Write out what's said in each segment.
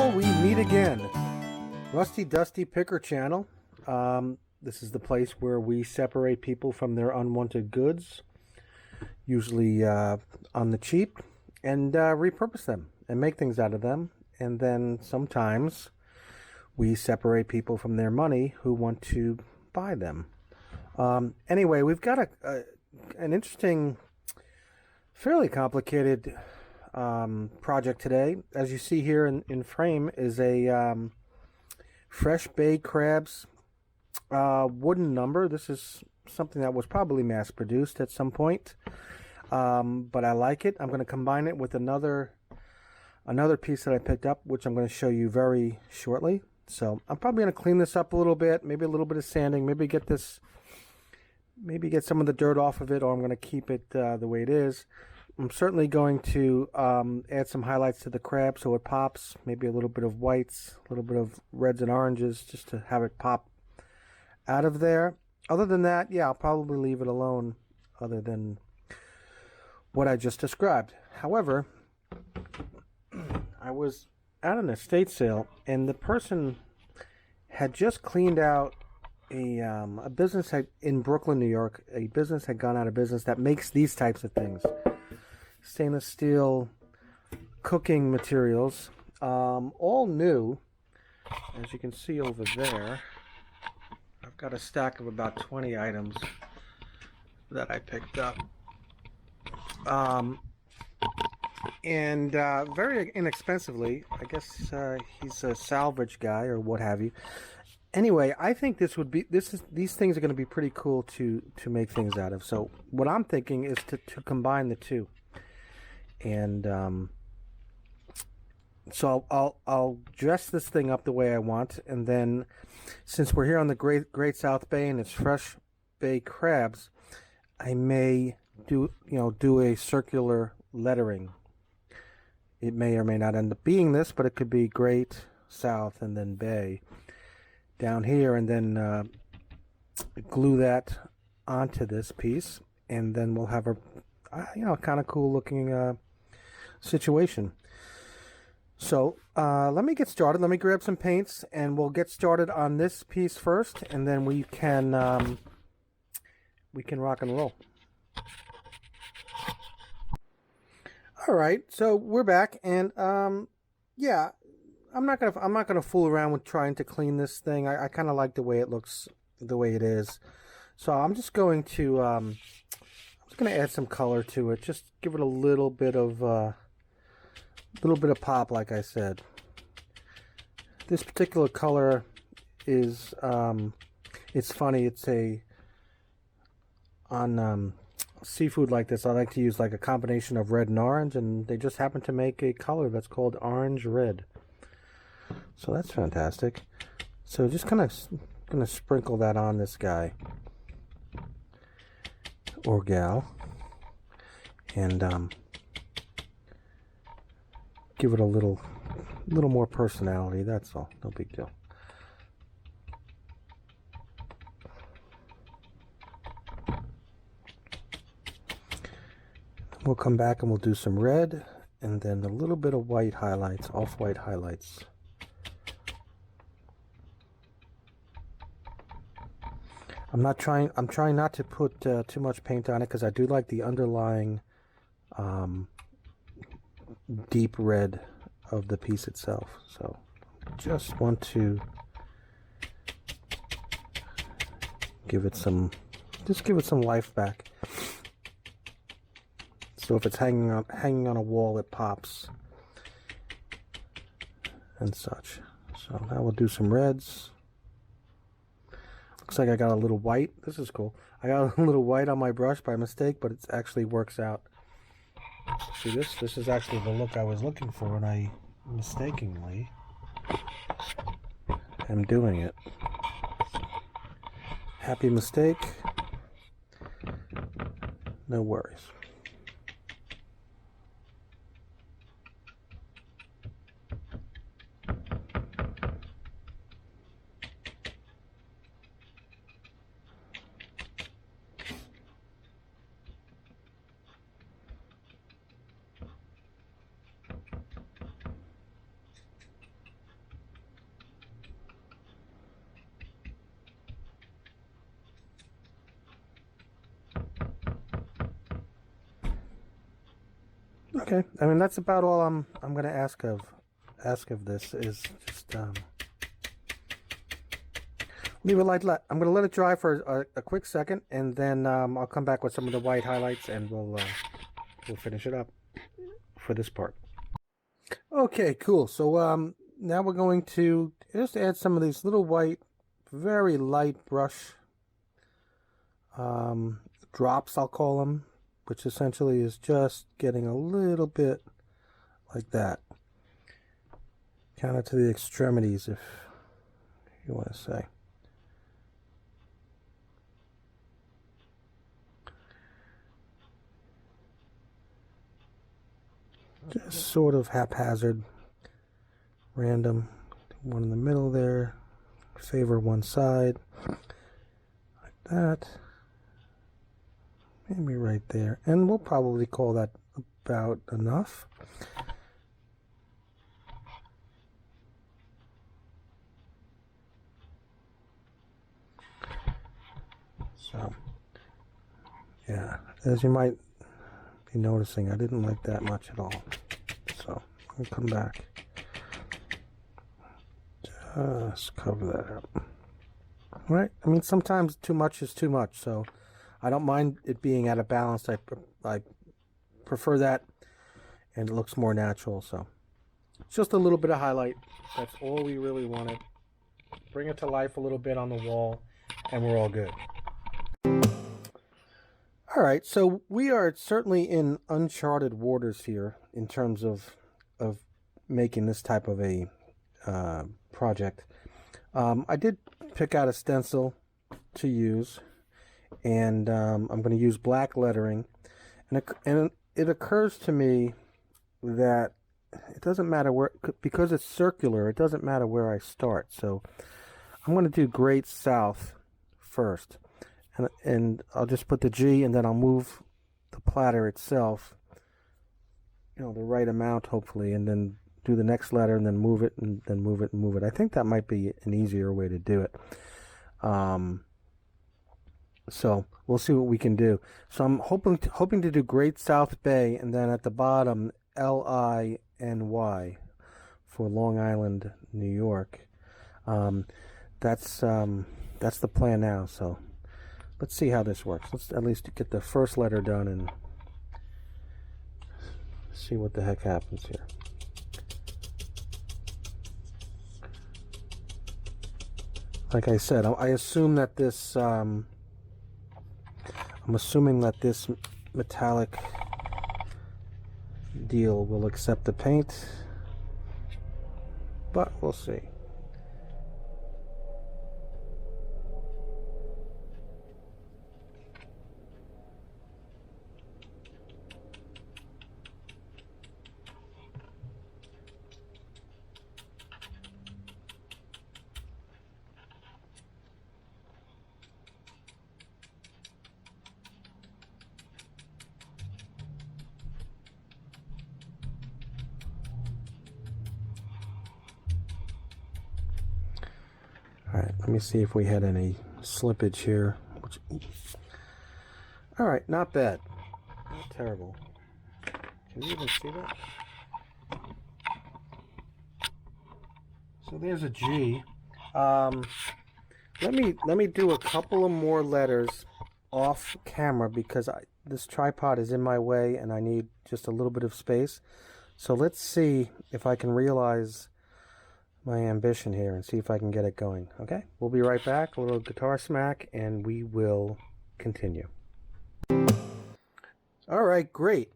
Well, we meet again. Rusty Dusty Picker Channel. This is the place where we separate people from their unwanted goods, usually on the cheap, and repurpose them and make things out of them. And then sometimes we separate people from their money who want to buy them. Anyway, we've got an interesting, fairly complicated project today. As you see here in frame is a fresh baked crabs wooden number. This is something that was probably mass produced at some point, but I like it. I'm going to combine it with another piece that I picked up, which I'm going to show you very shortly. So I'm probably going to clean this up a little bit, maybe a little bit of sanding, maybe get some of the dirt off of it, or I'm going to keep it the way it is. I'm certainly going to add some highlights to the crab so it pops, maybe a little bit of whites, a little bit of reds and oranges, just to have it pop out of there. Other than that, yeah, I'll probably leave it alone, other than what I just described. However, I was at an estate sale, and the person had just cleaned out a business in Brooklyn, New York. A business had gone out of business that makes these types of things. Stainless steel cooking materials, all new. As you can see over there, I've got a stack of about 20 items that I picked up, and very inexpensively. I guess he's a salvage guy or what have you. Anyway, I think these things are going to be pretty cool to make things out of. So what I'm thinking is to combine the two. And so I'll dress this thing up the way I want, and then since we're here on the Great South Bay and it's fresh baked crabs, I may do a circular lettering. It may or may not end up being this, but it could be Great South and then Bay down here, and then glue that onto this piece, and then we'll have a kind of cool looking situation. So let me get started. Let me grab some paints, and we'll get started on this piece first, and then we can rock and roll. All right, so we're back, and yeah, I'm not gonna fool around with trying to clean this thing. I kind of like the way it looks, the way it is. So I'm just going to add some color to it. Just give it a little bit of pop, like I said. This particular color is it's funny. It's on seafood like this, I like to use like a combination of red and orange, and they just happen to make a color that's called orange red. So that's fantastic. So just kind of gonna sprinkle that on this guy or gal, and give it a little more personality. That's all. No big deal. We'll come back and we'll do some red, and then a little bit of white highlights, off-white highlights. I'm trying not to put too much paint on it, because I do like the underlying deep red of the piece itself. So just want to give it some life back. So if it's hanging on a wall, it pops and such. So now we'll do some reds. Looks like I got a little white. This is cool. I got a little white on my brush by mistake, but it actually works out. See, this is actually the look I was looking for, and I mistakenly am doing it. Happy mistake. No worries. Okay, I mean that's about all I'm going to ask of this is just leave it like that. I'm going to let it dry for a quick second, and then I'll come back with some of the white highlights, and we'll finish it up for this part. Okay, cool. So now we're going to just add some of these little white, very light brush drops, I'll call them, which essentially is just getting a little bit like that, kind of to the extremities, if you want to say. Just sort of haphazard, random. One in the middle there, favor one side, like that. Maybe right there, and we'll probably call that about enough. So, yeah, as you might be noticing, I didn't like that much at all. So, I'll come back. Just cover that up. Right? I mean, sometimes too much is too much, so I don't mind it being out of balance. I prefer that, and it looks more natural. So just a little bit of highlight. That's all we really wanted. Bring it to life a little bit on the wall, and we're all good. All right, so we are certainly in uncharted waters here in terms of making this type of a project. I did pick out a stencil to use, and I'm going to use black lettering, and it occurs to me that it doesn't matter where, because it's circular, it doesn't matter where I start. So I'm going to do Great South first, and I'll just put the G, and then I'll move the platter itself, you know, the right amount hopefully, and then do the next letter, and then move it, and then move it, and move it. I think that might be an easier way to do it. So we'll see what we can do. So I'm hoping to do Great South Bay, and then at the bottom LINY for Long Island, New York. That's the plan now. So let's see how this works. Let's at least get the first letter done and see what the heck happens here. Like I said, I assume that this I'm assuming that this metallic deal will accept the paint, but we'll see. Alright, let me see if we had any slippage here. Alright, not bad. Not terrible. Can you even see that? So there's a G. Let me do a couple of more letters off camera because this tripod is in my way and I need just a little bit of space. So let's see if I can realize my ambition here and see if I can get it going. Okay, we'll be right back. A little guitar smack and we will continue. All right, great.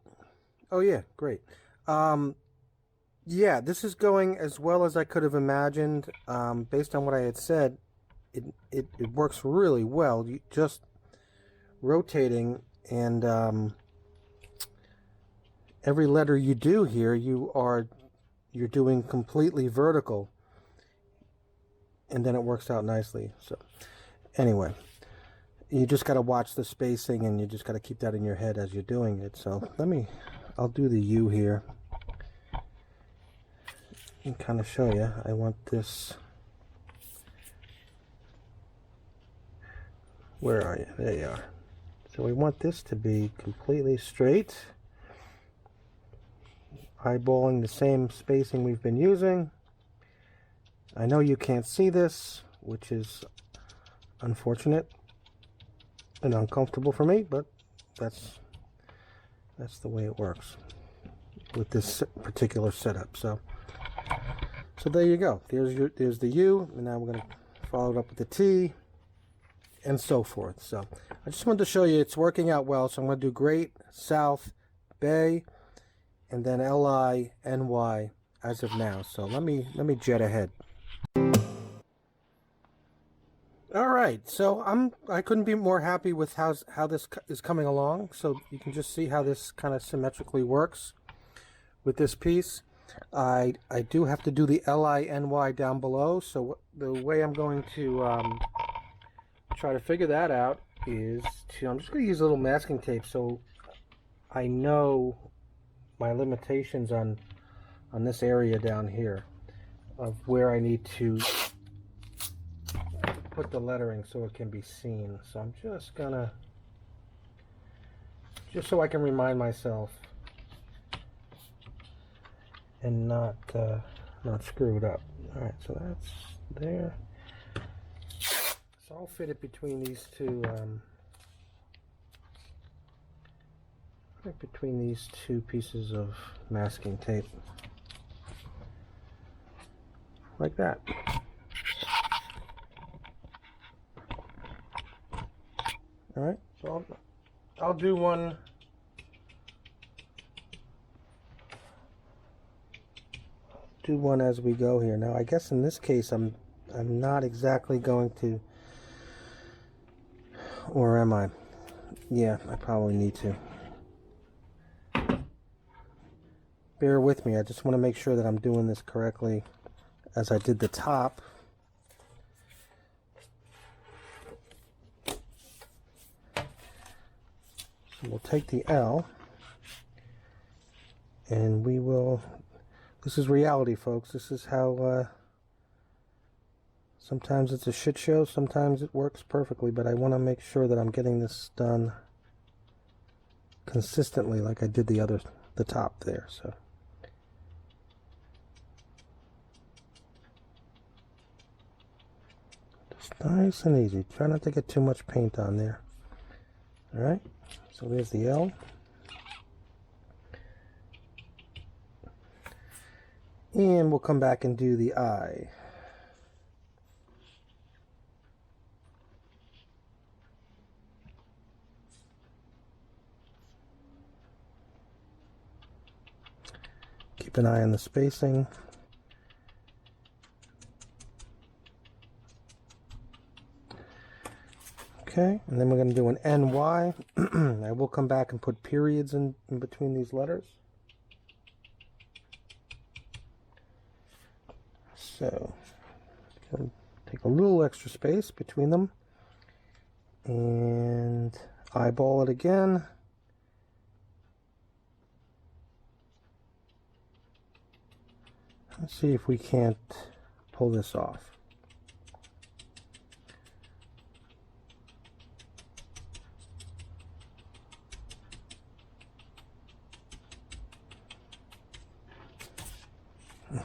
Oh yeah, great. Yeah, this is going as well as I could have imagined. Based on what I had said, it works really well. You just rotating, and every letter you do here, you're doing completely vertical, and then it works out nicely. So anyway, you just got to watch the spacing, and you just got to keep that in your head as you're doing it. So I'll do the U here and kind of show you. I want this. Where are you? There you are. So we want this to be completely straight. eyeballing the same spacing we've been using. I know you can't see this, which is unfortunate and uncomfortable for me, but that's the way it works with this particular setup. So there you go. There's the U, and now we're going to follow it up with the T, and so forth. So I just wanted to show you it's working out well. So I'm going to do Great South Bay, and then LINY as of now. So let me jet ahead. All right, so I couldn't be more happy with how this is coming along. So you can just see how this kind of symmetrically works with this piece. I do have to do the LINY down below. So the way I'm going to try to figure that out is I'm just going to use a little masking tape so I know my limitations on this area down here of where I need to put the lettering so it can be seen. So I'm just gonna, just so I can remind myself and not screw it up. All right, so that's there. So I'll fit it between these two. Right between these two pieces of masking tape, like that. All right, so I'll do one. Do one as we go here. Now, I guess in this case, I'm not exactly going to, or am I? Yeah, I probably need to. Bear with me. I just want to make sure that I'm doing this correctly, as I did the top. We'll take the L, and we will, this is reality, folks. This is how, sometimes it's a shit show, sometimes it works perfectly, but I want to make sure that I'm getting this done consistently like I did the top there. So just nice and easy. Try not to get too much paint on there. All right. So there's the L. And we'll come back and do the I. Keep an eye on the spacing. Okay, and then we're going to do an NY. I will come back and put periods in between these letters. So, take a little extra space between them and eyeball it again. Let's see if we can't pull this off.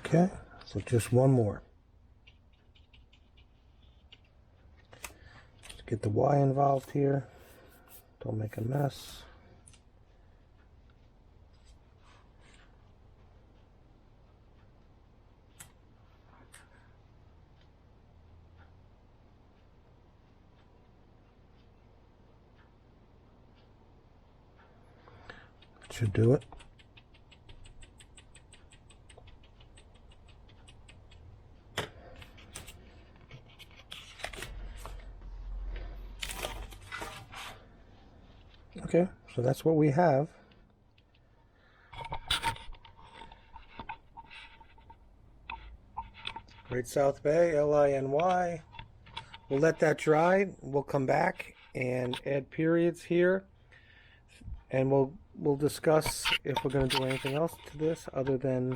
Okay, so just one more. Let's get the Y involved here. Don't make a mess. Should do it. Okay, so that's what we have. Great South Bay, LINY. We'll let that dry. We'll come back and add periods here, and we'll discuss if we're going to do anything else to this other than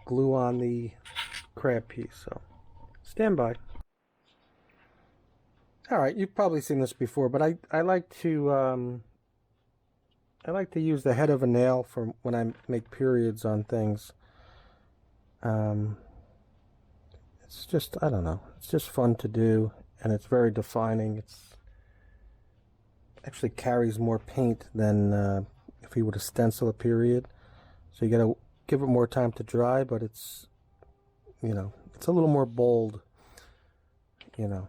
glue on the crab piece. So stand by. All right, you've probably seen this before, but I like to I like to use the head of a nail for when I make periods on things. It's just, I don't know, it's just fun to do, and it's very defining. It's actually carries more paint than if you were to stencil a period. So you gotta give it more time to dry, but it's, you know, it's a little more bold, you know.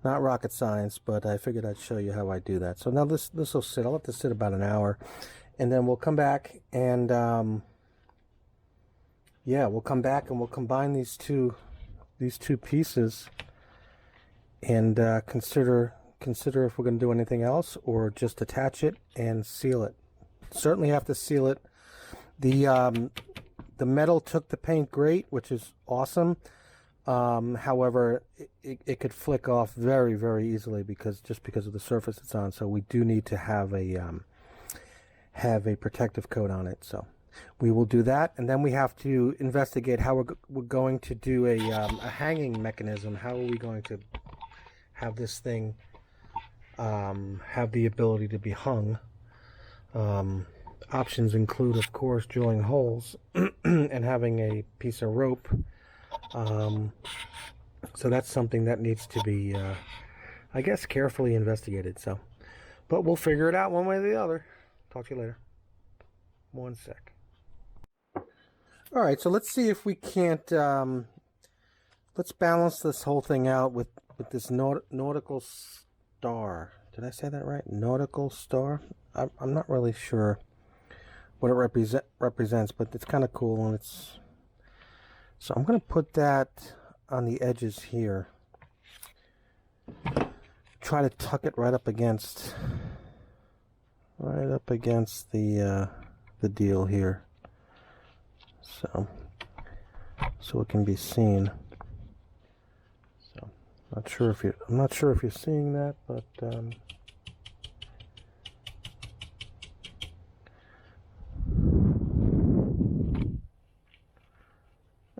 Not rocket science, but I figured I'd show you how I do that. So now this will sit. I'll let this sit about an hour, and then we'll come back and yeah, we'll come back and we'll combine these two pieces and consider if we're going to do anything else or just attach it and seal it. Certainly have to seal it. The metal took the paint great, which is awesome. However, it could flick off very, very easily because of the surface it's on. So we do need to have a protective coat on it. So we will do that, and then we have to investigate how we're going to do a hanging mechanism. How are we going to have this thing have the ability to be hung? Options include, of course, drilling holes and having a piece of rope. So that's something that needs to be, I guess, carefully investigated. So, but we'll figure it out one way or the other. Talk to you later. One sec. All right, so let's see if we can't. Let's balance this whole thing out with this nautical star. Did I say that right? Nautical star. I'm not really sure what it represents, but it's kind of cool, and it's. So I'm going to put that on the edges here. Try to tuck it right up against the deal here, so it can be seen. So I'm not sure if you're seeing that, but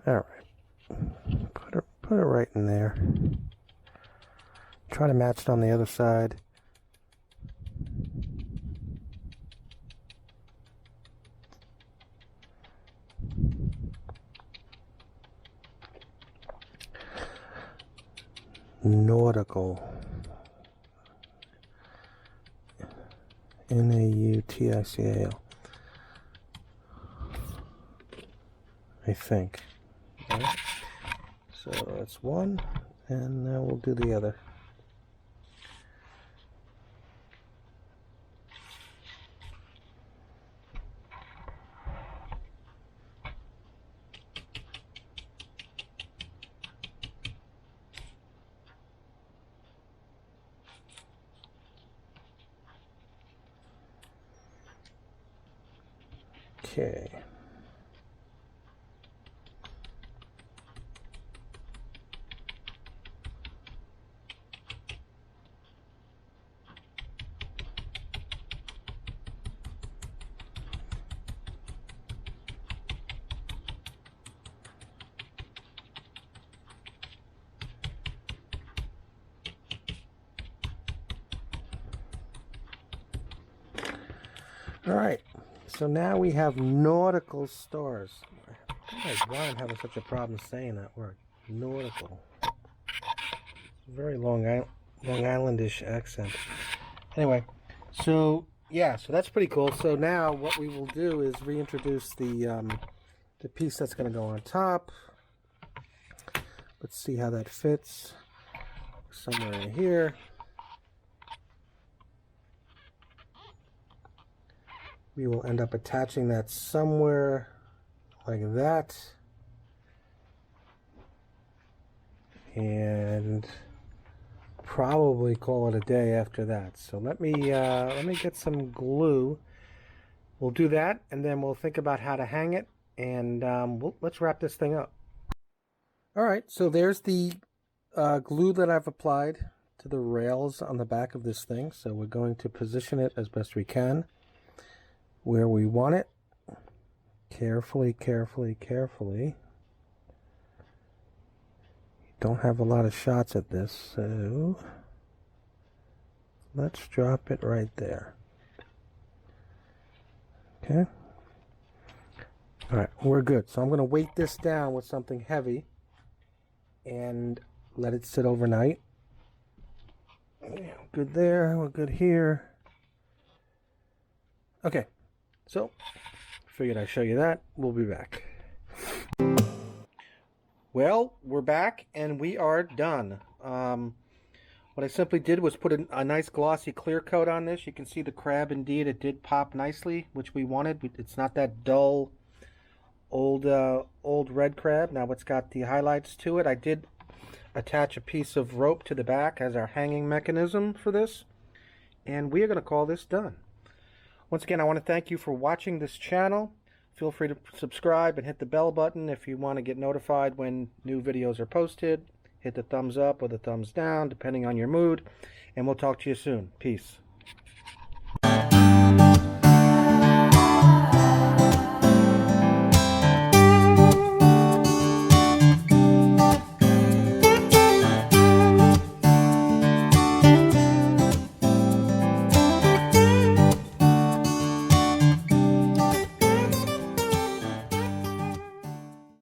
all right, put it right in there. Try to match it on the other side. Nautical. N-A-U-T-I-C-A-L. I think. Okay. So that's one, and now we'll do the other. Okay. All right, so now we have nautical stars. I don't know why I'm having such a problem saying that word, nautical. Very Long Islandish accent. Anyway, so yeah, so that's pretty cool. So now what we will do is reintroduce the piece that's going to go on top. Let's see how that fits. Somewhere in here. We will end up attaching that somewhere like that, and probably call it a day after that. So let me get some glue. We'll do that, and then we'll think about how to hang it, and let's wrap this thing up. All right, so there's the glue that I've applied to the rails on the back of this thing. So we're going to position it as best we can where we want it. Carefully, carefully, carefully. Don't have a lot of shots at this, so let's drop it right there. Okay. All right, we're good. So I'm going to weight this down with something heavy and let it sit overnight. Yeah, good there. We're good here. Okay. So, figured I'd show you that. We'll be back. Well, we're back and we are done. What I simply did was put a nice glossy clear coat on this. You can see the crab, indeed, it did pop nicely, which we wanted. It's not that dull, old red crab. Now it's got the highlights to it. I did attach a piece of rope to the back as our hanging mechanism for this. And we are going to call this done. Once again, I want to thank you for watching this channel. Feel free to subscribe and hit the bell button if you want to get notified when new videos are posted. Hit the thumbs up or the thumbs down, depending on your mood. And we'll talk to you soon. Peace.